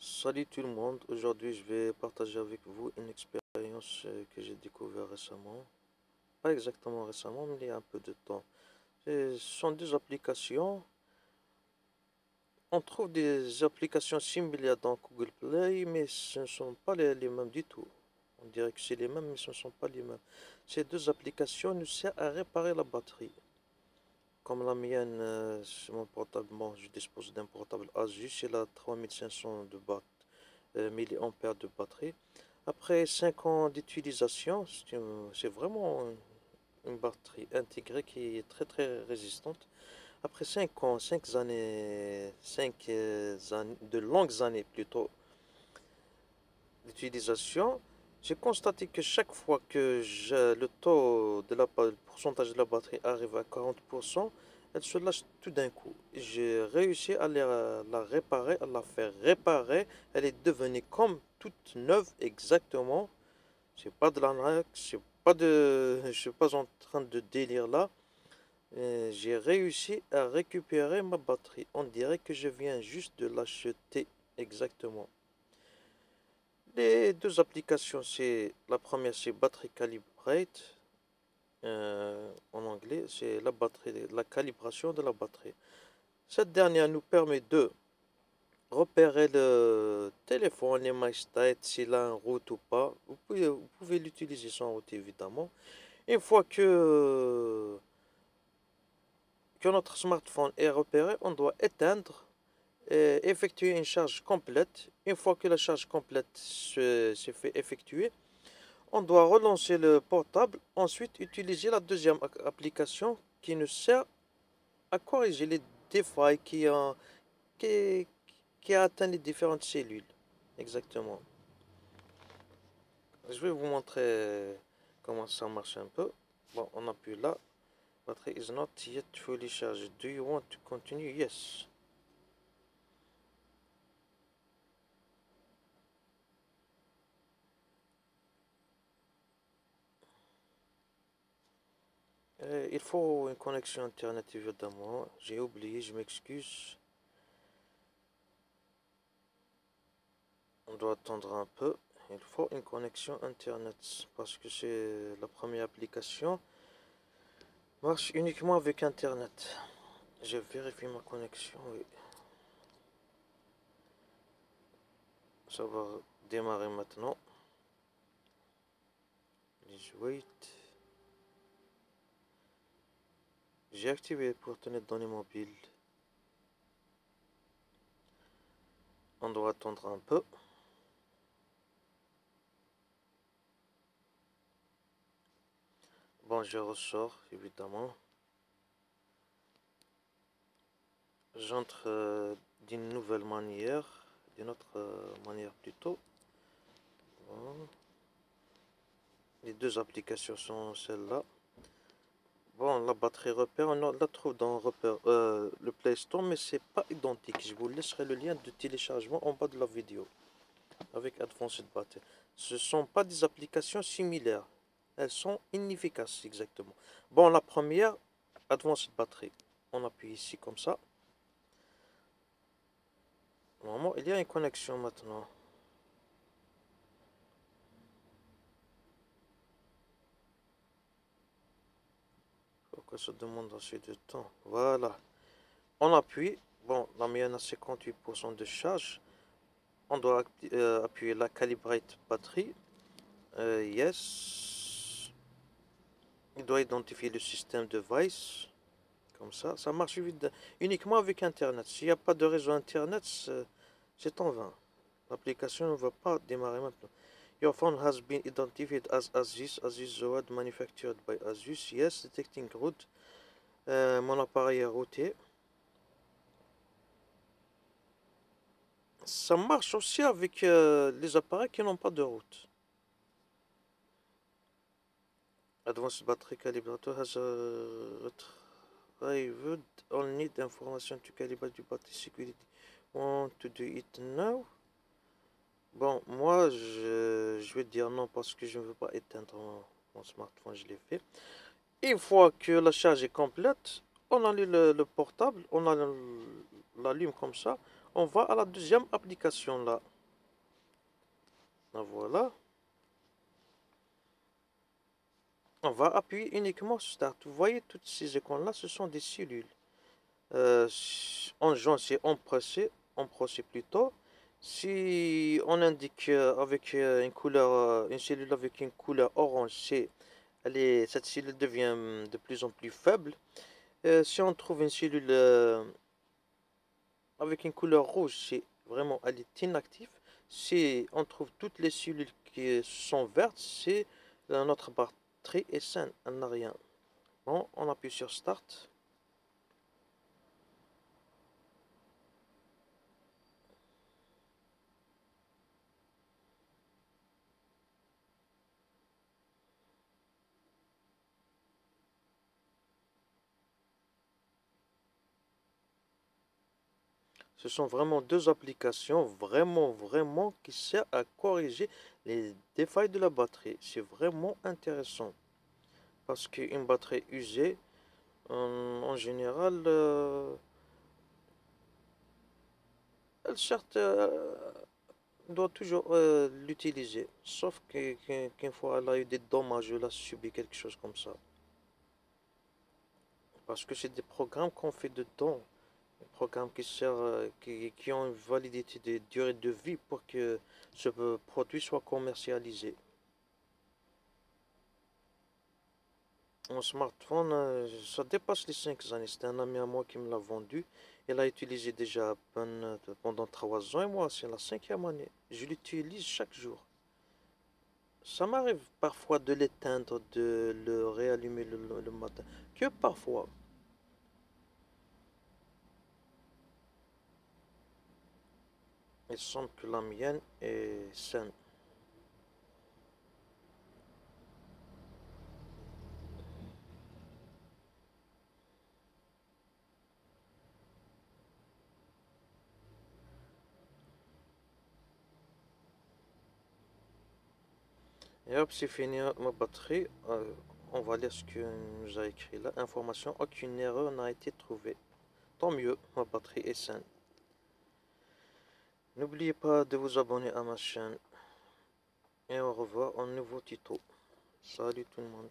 Salut tout le monde, aujourd'hui je vais partager avec vous une expérience que j'ai découvert récemment. Pas exactement récemment, mais il y a un peu de temps. Ce sont des applications. On trouve des applications similaires dans Google Play, mais ce ne sont pas les mêmes du tout. On dirait que c'est les mêmes, mais ce ne sont pas les mêmes. Ces deux applications nous servent à réparer la batterie. Comme la mienne, c'est mon portable, bon, je dispose d'un portable Asus, il a 3500 de milliampères de batterie. Après 5 ans d'utilisation, c'est vraiment une batterie intégrée qui est très très résistante. Après 5 ans, 5 années, 5 années, de longues années plutôt d'utilisation, j'ai constaté que chaque fois que le taux de le pourcentage de la batterie arrive à 40%, elle se lâche tout d'un coup. J'ai réussi à la réparer, à la faire réparer. Elle est devenue comme toute neuve exactement. C'est pas de l'arnaque, je suis pas en train de délire là. J'ai réussi à récupérer ma batterie. On dirait que je viens juste de l'acheter exactement. Les deux applications, c'est la première, c'est Battery Calibrate. En anglais, c'est la batterie, la calibration de la batterie. Cette dernière nous permet de repérer le téléphone, les state, s'il a un route ou pas. Vous pouvez l'utiliser sans route évidemment. Une fois que notre smartphone est repéré, on doit éteindre et effectuer une charge complète. Une fois que la charge complète s'est fait effectuer, on doit relancer le portable, ensuite utiliser la deuxième application qui nous sert à corriger les défauts qui, qui a atteint les différentes cellules. Exactement. Je vais vous montrer comment ça marche un peu. Bon, on appuie là. Battery is not yet fully charged. Do you want to continue? Yes. Il faut une connexion internet évidemment. J'ai oublié, je m'excuse. On doit attendre un peu. Il faut une connexion internet parce que c'est la première application. Marche uniquement avec internet. Je vérifie ma connexion. Oui. Ça va démarrer maintenant. Please wait. J'ai activé pour tenir données mobiles. On doit attendre un peu. Bon, je ressors évidemment. J'entre d'une nouvelle manière, d'une autre manière plutôt. Bon. Les deux applications sont celles-là. Bon, la batterie repère, on la trouve dans repère, le Play Store, mais c'est pas identique. Je vous laisserai le lien de téléchargement en bas de la vidéo avec Advanced Battery. Ce ne sont pas des applications similaires. Elles sont inefficaces exactement. Bon, la première, Advanced Battery. On appuie ici comme ça. Normalement, il y a une connexion maintenant. Pourquoi ça demande assez de temps? Voilà. On appuie. Bon, la mienne a 58% de charge. On doit appuyer la Calibrate batterie. Yes. Il doit identifier le système device. Comme ça marche uniquement avec Internet. S'il n'y a pas de réseau Internet, c'est en vain. L'application ne va pas démarrer maintenant. Your phone has been identified as Asus Zoad manufactured by Asus. Yes, detecting root. Mon appareil est routé. Ça marche aussi avec les appareils qui n'ont pas de route. Advanced Battery Calibrator has retrieved all need information to calibrate the battery security. Want to do it now? Bon, moi, je vais dire non parce que je ne veux pas éteindre mon smartphone, je l'ai fait. Une fois que la charge est complète, on allume le portable, on l'allume comme ça, On va à la deuxième application là. La voilà. On va appuyer uniquement sur Start. Vous voyez, toutes ces icônes-là, ce sont des cellules. En jaune, c'est en procès plutôt. Si on indique avec une cellule avec une couleur orange, cette cellule devient de plus en plus faible. Si on trouve une cellule avec une couleur rouge, elle est inactive. Si on trouve toutes les cellules qui sont vertes, c'est notre batterie est saine, elle n'a rien. Bon, on appuie sur Start. Ce sont vraiment deux applications vraiment qui servent à corriger les défauts de la batterie. C'est vraiment intéressant parce qu'une batterie usée, en général, elle certes doit toujours l'utiliser, sauf qu'une fois elle a eu des dommages, elle a subi quelque chose comme ça. Parce que c'est des programmes qu'on fait dedans. Programmes qui ont une validité de durée de vie pour que ce produit soit commercialisé. Mon smartphone, ça dépasse les 5 années. C'était un ami à moi qui me l'a vendu. Il a utilisé déjà pendant 3 ans et moi, c'est la 5e année. Je l'utilise chaque jour. Ça m'arrive parfois de l'éteindre, de le réallumer le matin. Que parfois. Il semble que la mienne est saine. Et hop, c'est fini ma batterie. On va lire ce que nous a écrit là. Information, aucune erreur n'a été trouvée. Tant mieux, ma batterie est saine. N'oubliez pas de vous abonner à ma chaîne. Et au revoir au nouveau tuto. Salut tout le monde.